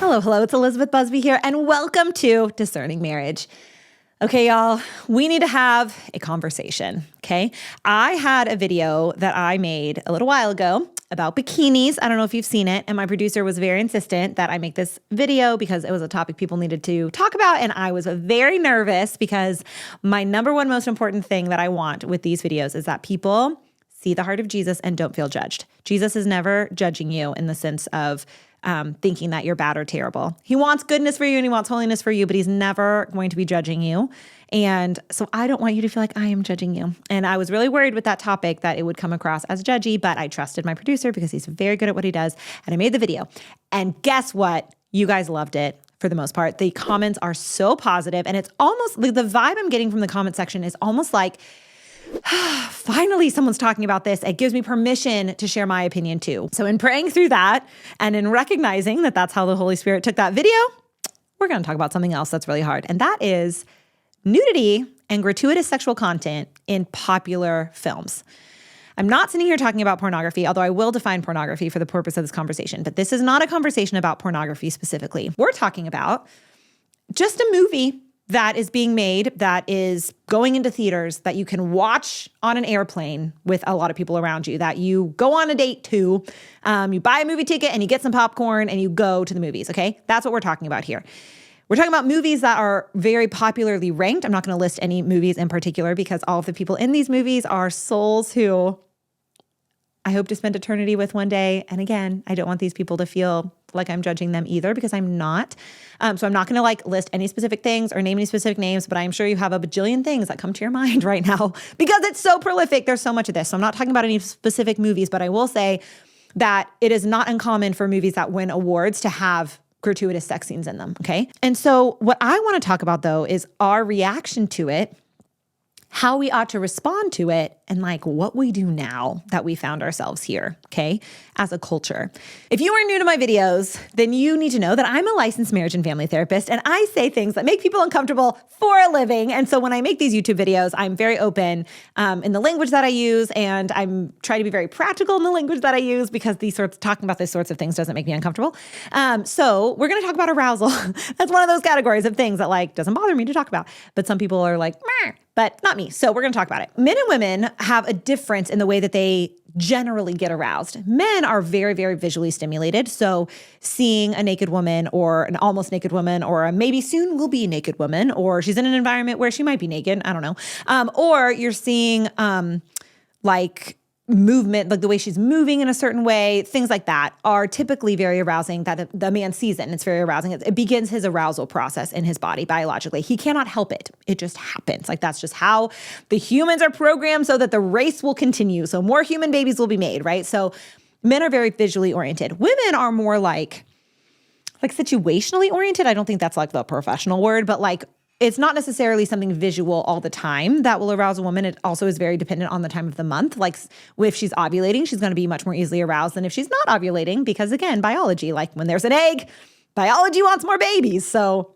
Hello, it's Elizabeth Busby here, and welcome to Discerning Marriage. Okay, y'all, we need to have a conversation, okay? I had a video that I made a little while ago about bikinis. I don't know if you've seen it, and my producer was very insistent that I make this video because it was a topic people needed to talk about, and I was very nervous because my number one most important thing that I want with these videos is that people see the heart of Jesus and don't feel judged. Jesus is never judging you in the sense of thinking that you're bad or terrible. He wants goodness for you and he wants holiness for you, but he's never going to be judging you. And so I don't want you to feel like I am judging you. And I was really worried with that topic that it would come across as judgy, but I trusted my producer because he's very good at what he does. And I made the video. And guess what? You guys loved it for the most part. The comments are so positive, and it's almost the vibe I'm getting from the comment section is almost like, finally, someone's talking about this. It gives me permission to share my opinion too. So in praying through that and in recognizing that that's how the Holy Spirit took that video, we're going to talk about something else that's really hard. And that is nudity and gratuitous sexual content in popular films. I'm not sitting here talking about pornography, although I will define pornography for the purpose of this conversation. But this is not a conversation about pornography specifically. We're talking about just a movie that is being made, that is going into theaters, that you can watch on an airplane with a lot of people around you, that you go on a date to, you buy a movie ticket and you get some popcorn and you go to the movies, okay? That's what we're talking about here. We're talking about movies that are very popularly ranked. I'm not going to list any movies in particular because all of the people in these movies are souls who I hope to spend eternity with one day. And again, I don't want these people to feel like I'm judging them either because I'm not. So I'm not going to list any specific things or name any specific names, but I'm sure you have a bajillion things that come to your mind right now because it's so prolific. There's so much of this. So I'm not talking about any specific movies, but I will say that it is not uncommon for movies that win awards to have gratuitous sex scenes in them, okay? And so what I want to talk about though is our reaction to it, how we ought to respond to it, and what we do now that we found ourselves here, okay, as a culture. If you are new to my videos, then you need to know that I'm a licensed marriage and family therapist, and I say things that make people uncomfortable for a living. And so when I make these YouTube videos, I'm very open in the language that I use, and I'm trying to be very practical in the language that I use because talking about these sorts of things doesn't make me uncomfortable. So we're going to talk about arousal. That's one of those categories of things that doesn't bother me to talk about, but some people are like, meh, but not me. So we're going to talk about it. Men and women have a difference in the way that they generally get aroused. Men are very, very visually stimulated. So seeing a naked woman or an almost naked woman or a maybe soon will be naked woman, or she's in an environment where she might be naked, I don't know. Or you're seeing movement, the way she's moving in a certain way, things like that are typically very arousing that the man sees it and it's very arousing. It begins his arousal process in his body biologically. He cannot help it. It just happens. That's just how the humans are programmed so that the race will continue. So more human babies will be made, right? So men are very visually oriented. Women are more situationally oriented. I don't think that's the professional word, but it's not necessarily something visual all the time that will arouse a woman. It also is very dependent on the time of the month. If she's ovulating, she's going to be much more easily aroused than if she's not ovulating because, again, biology, when there's an egg, biology wants more babies. So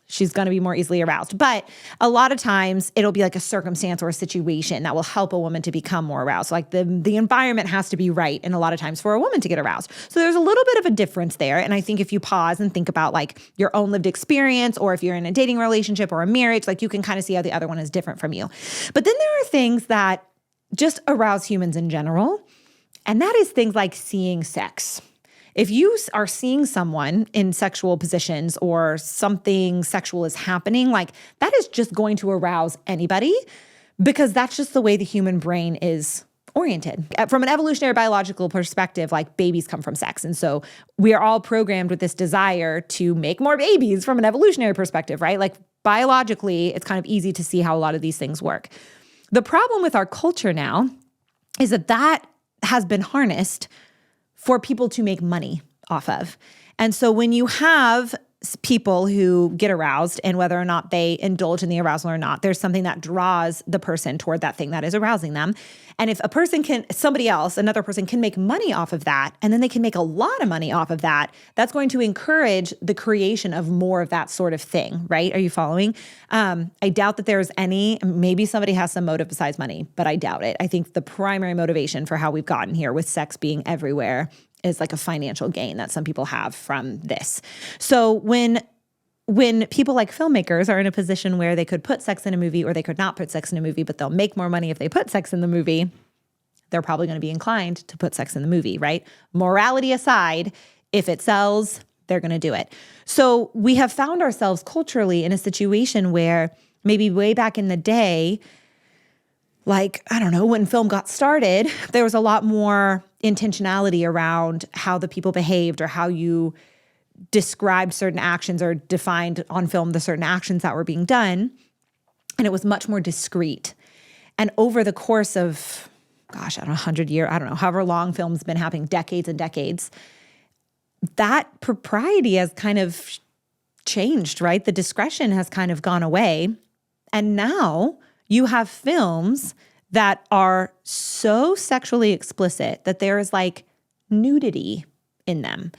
she's going to be more easily aroused. But a lot of times it'll be a circumstance or a situation that will help a woman to become more aroused. The environment has to be right, and a lot of times for a woman to get aroused. So there's a little bit of a difference there. And I think if you pause and think about your own lived experience, or if you're in a dating relationship or a marriage, you can kind of see how the other one is different from you. But then there are things that just arouse humans in general. And that is things like seeing sex. If you are seeing someone in sexual positions or something sexual is happening, that is just going to arouse anybody because that's just the way the human brain is oriented. From an evolutionary biological perspective, babies come from sex. And so we are all programmed with this desire to make more babies from an evolutionary perspective, right? Biologically, it's kind of easy to see how a lot of these things work. The problem with our culture now is that has been harnessed for people to make money off of. And so when you have people who get aroused, and whether or not they indulge in the arousal or not, there's something that draws the person toward that thing that is arousing them. And if another person can make money off of that, and then they can make a lot of money off of that, that's going to encourage the creation of more of that sort of thing, right? Are you following? I doubt that there's maybe somebody has some motive besides money, but I doubt it. I think the primary motivation for how we've gotten here with sex being everywhere is like a financial gain that some people have from this. So when people like filmmakers are in a position where they could put sex in a movie or they could not put sex in a movie, but they'll make more money if they put sex in the movie, they're probably going to be inclined to put sex in the movie, right? Morality aside, if it sells, they're going to do it. So we have found ourselves culturally in a situation where maybe way back in the day, like, I don't know, when film got started, there was a lot more intentionality around how the people behaved or how you described certain actions or defined on film the certain actions that were being done. And it was much more discreet. And over the course of, gosh, I don't know, 100 years, I don't know, however long film's been happening, decades and decades, that propriety has kind of changed, right? The discretion has kind of gone away. And now you have films that are so sexually explicit that there is like nudity in them.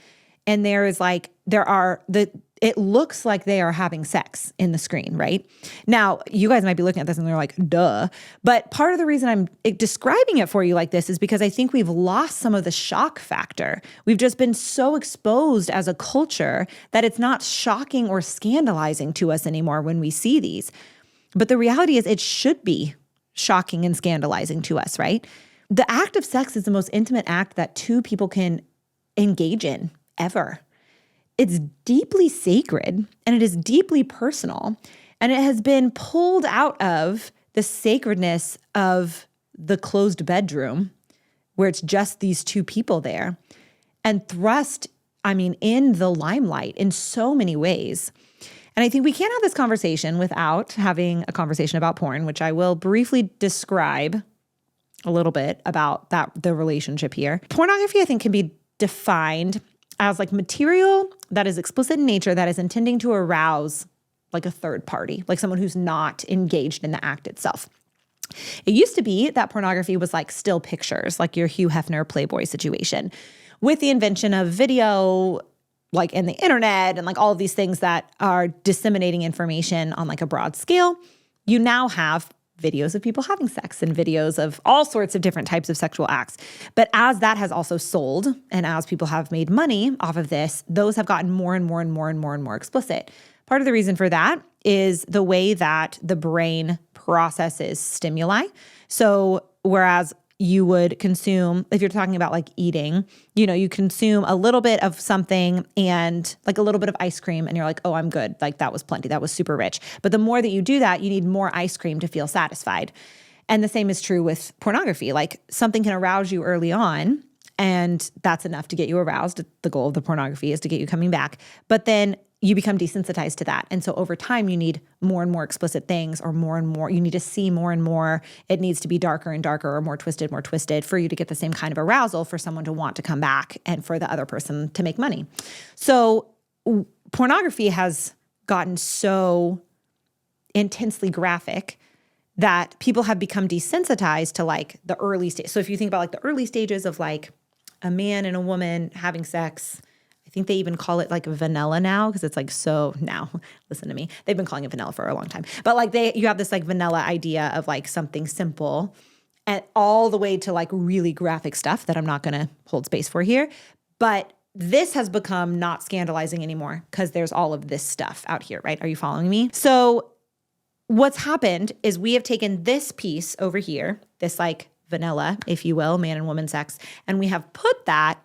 And there is like, it looks like they are having sex in the screen, right? Now, you guys might be looking at this and they're like, duh. But part of the reason I'm describing it for you like this is because I think we've lost some of the shock factor. We've just been so exposed as a culture that it's not shocking or scandalizing to us anymore when we see these. But the reality is it should be shocking and scandalizing to us, right? The act of sex is the most intimate act that two people can engage in ever. It's deeply sacred and it is deeply personal, and it has been pulled out of the sacredness of the closed bedroom where it's just these two people there and thrust, in the limelight in so many ways. And I think we can't have this conversation without having a conversation about porn, which I will briefly describe a little bit about the relationship here. Pornography, I think, can be defined as like material that is explicit in nature that is intending to arouse like a third party, like someone who's not engaged in the act itself. It used to be that pornography was like still pictures, like your Hugh Hefner Playboy situation. With the invention of video, like in the internet and like all of these things that are disseminating information on like a broad scale, you now have videos of people having sex and videos of all sorts of different types of sexual acts. But as that has also sold and as people have made money off of this, those have gotten more and more and more and more and more explicit. Part of the reason for that is the way that the brain processes stimuli. So whereas you would consume, if you're talking about like eating, you consume a little bit of something and like a little bit of ice cream and you're like, oh, I'm good. Like that was plenty. That was super rich. But the more that you do that, you need more ice cream to feel satisfied. And the same is true with pornography. Like something can arouse you early on and that's enough to get you aroused. The goal of the pornography is to get you coming back. But then you become desensitized to that. And so over time, you need more and more explicit things or more and more. You need to see more and more. It needs to be darker and darker or more twisted for you to get the same kind of arousal for someone to want to come back and for the other person to make money. So pornography has gotten so intensely graphic that people have become desensitized to like the early stage. So if you think about like the early stages of like a man and a woman having sex, I think they even call it like vanilla now because it's like so now, listen to me. They've been calling it vanilla for a long time. But like you have this like vanilla idea of like something simple and all the way to like really graphic stuff that I'm not going to hold space for here. But this has become not scandalizing anymore because there's all of this stuff out here, right? Are you following me? So what's happened is we have taken this piece over here, this like vanilla, if you will, man and woman sex, and we have put that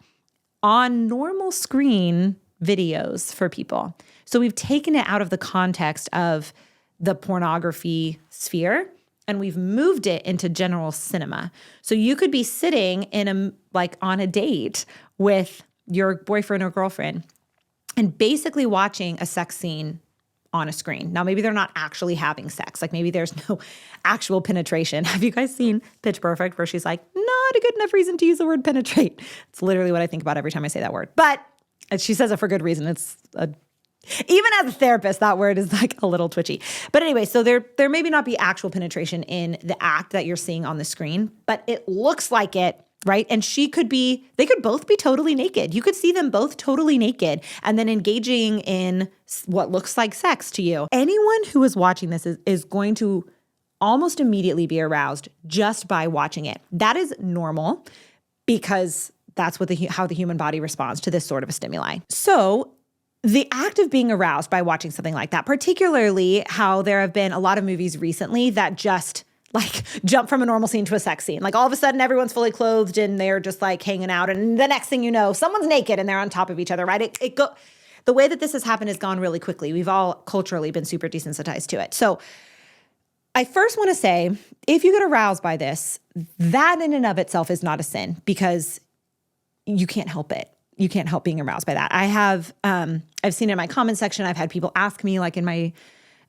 on normal screen videos for people. So we've taken it out of the context of the pornography sphere and we've moved it into general cinema. So you could be sitting on a date with your boyfriend or girlfriend and basically watching a sex scene on a screen. Now, maybe they're not actually having sex. Like maybe there's no actual penetration. Have you guys seen Pitch Perfect where she's like, not a good enough reason to use the word penetrate? It's literally what I think about every time I say that word. But she says it for good reason. Even as a therapist, that word is like a little twitchy. But anyway, so there maybe not be actual penetration in the act that you're seeing on the screen, but it looks like it, right? And they could both be totally naked. You could see them both totally naked and then engaging in what looks like sex to you. Anyone who is watching this is going to almost immediately be aroused just by watching it. That is normal because that's what how the human body responds to this sort of a stimuli. So the act of being aroused by watching something like that, particularly how there have been a lot of movies recently that just like jump from a normal scene to a sex scene. Like all of a sudden everyone's fully clothed and they're just like hanging out. And the next thing you know, someone's naked and they're on top of each other, right? The way that this has happened has gone really quickly. We've all culturally been super desensitized to it. So I first want to say, if you get aroused by this, that in and of itself is not a sin because you can't help it. You can't help being aroused by that. I've seen it in my comment section. I've had people ask me like in my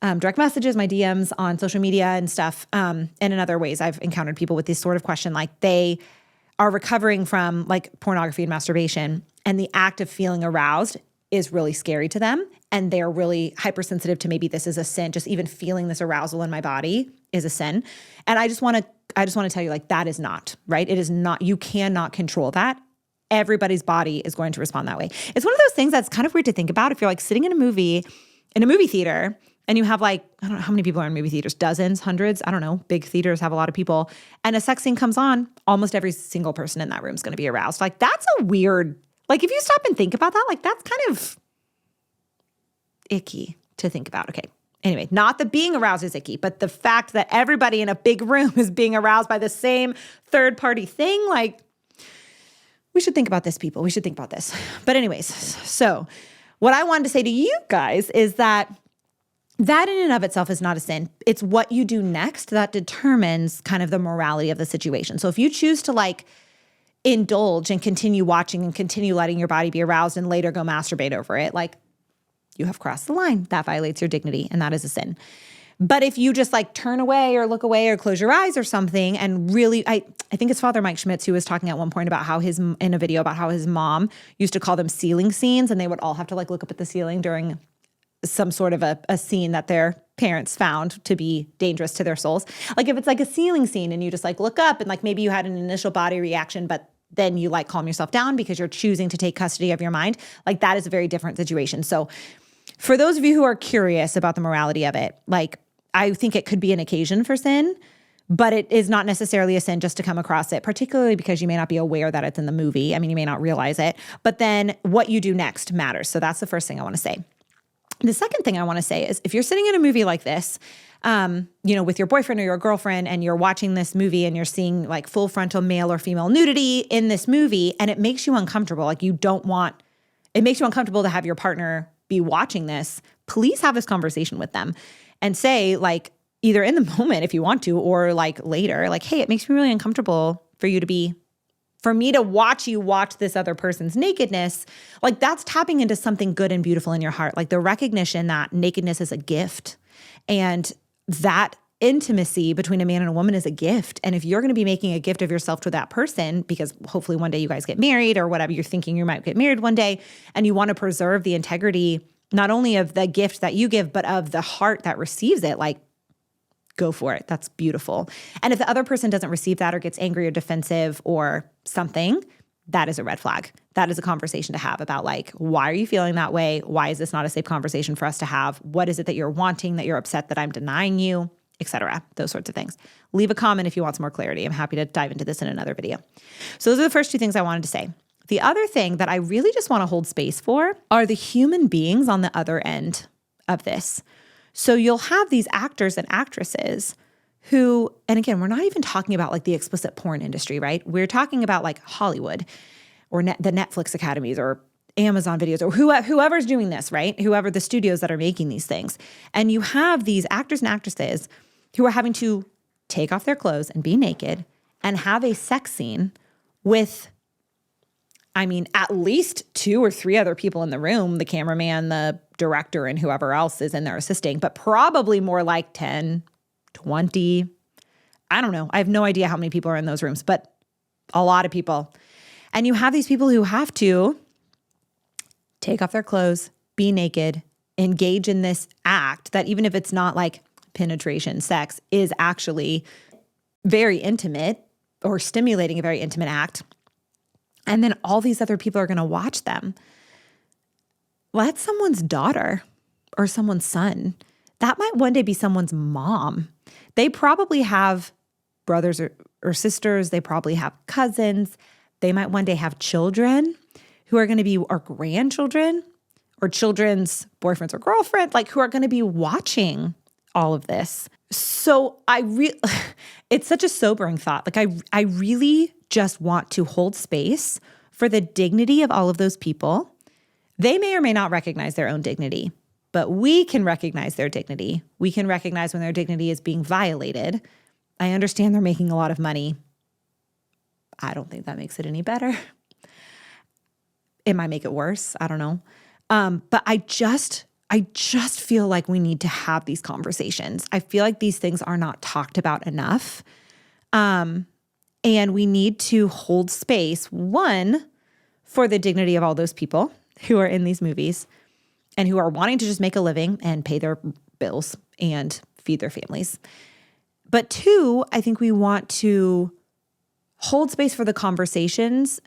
direct messages, my DMs on social media and stuff. And in other ways, I've encountered people with this sort of question, like they are recovering from like pornography and masturbation, and the act of feeling aroused is really scary to them. And they're really hypersensitive to maybe this is a sin. Just even feeling this arousal in my body is a sin. And I just want to tell you, like, that is not, right? It is not, you cannot control that. Everybody's body is going to respond that way. It's one of those things that's kind of weird to think about. If you're like sitting in a movie theater, and you have like, I don't know how many people are in movie theaters, dozens, hundreds, I don't know, big theaters have a lot of people, and a sex scene comes on, almost every single person in that room is going to be aroused. Like that's a weird, like if you stop and think about that, like that's kind of icky to think about. Okay. Anyway, not that being aroused is icky, but the fact that everybody in a big room is being aroused by the same third party thing, like we should think about this, people. We should think about this. But anyways, so what I wanted to say to you guys is that in and of itself is not a sin. It's what you do next that determines kind of the morality of the situation. So if you choose to like indulge and continue watching and continue letting your body be aroused and later go masturbate over it, like you have crossed the line. That violates your dignity, and that is a sin. But if you just like turn away or look away or close your eyes or something and really, I think it's Father Mike Schmitz who was talking at one point about how in a video about how his mom used to call them ceiling scenes, and they would all have to like look up at the ceiling during some sort of a scene that their parents found to be dangerous to their souls. Like if it's like a ceiling scene and you just like look up and like maybe you had an initial body reaction, but then you like calm yourself down because you're choosing to take custody of your mind, like that is a very different situation. So for those of you who are curious about the morality of it, like I think it could be an occasion for sin, but it is not necessarily a sin just to come across it, particularly because you may not be aware that it's in the movie. I mean, you may not realize it, but then what you do next matters. So that's the first thing I want to say. The second thing I want to say is if you're sitting in a movie like this, with your boyfriend or your girlfriend, and you're watching this movie and you're seeing like full frontal male or female nudity in this movie, and it makes you uncomfortable, like it makes you uncomfortable to have your partner be watching this, please have this conversation with them and say like either in the moment if you want to, or like later, like, hey, it makes me really uncomfortable for me to watch you watch this other person's nakedness. Like that's tapping into something good and beautiful in your heart. Like the recognition that nakedness is a gift, and that intimacy between a man and a woman is a gift. And if you're going to be making a gift of yourself to that person, because hopefully one day you guys get married or whatever, you're thinking you might get married one day, and you want to preserve the integrity, not only of the gift that you give, but of the heart that receives it, like go for it. That's beautiful. And if the other person doesn't receive that or gets angry or defensive or something, that is a red flag. That is a conversation to have about like, why are you feeling that way? Why is this not a safe conversation for us to have? What is it that you're wanting, that you're upset that I'm denying you, etc. Those sorts of things. Leave a comment if you want some more clarity. I'm happy to dive into this in another video. So those are the first two things I wanted to say. The other thing that I really just want to hold space for are the human beings on the other end of this. So you'll have these actors and actresses who, and again, we're not even talking about like the explicit porn industry, right? We're talking about like Hollywood or the Netflix academies or Amazon videos or whoever's doing this, right? Whoever the studios that are making these things. And you have these actors and actresses who are having to take off their clothes and be naked and have a sex scene with, I mean, at least 2 or 3 other people in the room, the cameraman, the director, and whoever else is in there assisting, but probably more like 10, 20. I don't know. I have no idea how many people are in those rooms, but a lot of people. And you have these people who have to take off their clothes, be naked, engage in this act that even if it's not like penetration, sex, is actually very intimate or stimulating a very intimate act. And then all these other people are going to watch them. Well, that's someone's daughter or someone's son. That might one day be someone's mom. They probably have brothers or sisters. They probably have cousins, They might one day have children who are going to be our grandchildren or children's boyfriends or girlfriends, like who are going to be watching all of this. So it's such a sobering thought. Like I really just want to hold space for the dignity of all of those people. They may or may not recognize their own dignity, but we can recognize their dignity. We can recognize when their dignity is being violated. I understand they're making a lot of money. I don't think that makes it any better. It might make it worse. I don't know. But I just feel like we need to have these conversations. I feel like these things are not talked about enough. And we need to hold space, one, for the dignity of all those people who are in these movies and who are wanting to just make a living and pay their bills and feed their families. But two, I think we want to hold space for the conversations,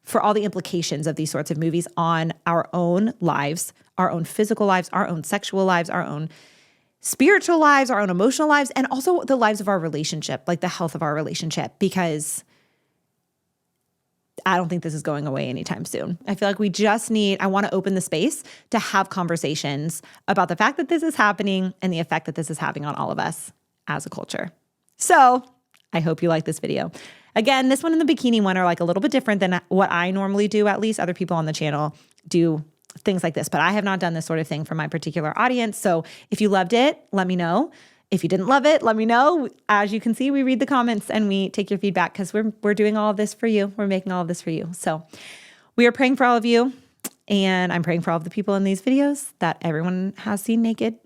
for all the implications of these sorts of movies on our own lives, our own physical lives, our own sexual lives, our own spiritual lives, our own emotional lives, and also the lives of our relationship, like the health of our relationship, because I don't think this is going away anytime soon. I feel like I want to open the space to have conversations about the fact that this is happening and the effect that this is having on all of us as a culture. So I hope you like this video. Again, this one and the bikini one are like a little bit different than what I normally do, at least. Other people on the channel do things like this, but I have not done this sort of thing for my particular audience. So if you loved it, let me know. If you didn't love it, let me know. As you can see, we read the comments and we take your feedback because we're doing all of this for you. We're making all of this for you. So we are praying for all of you. And I'm praying for all of the people in these videos that everyone has seen naked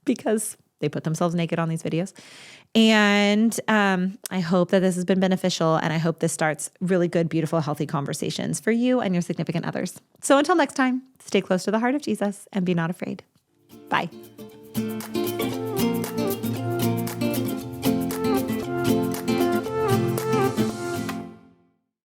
because they put themselves naked on these videos. And I hope that this has been beneficial. And I hope this starts really good, beautiful, healthy conversations for you and your significant others. So until next time, stay close to the heart of Jesus and be not afraid. Bye.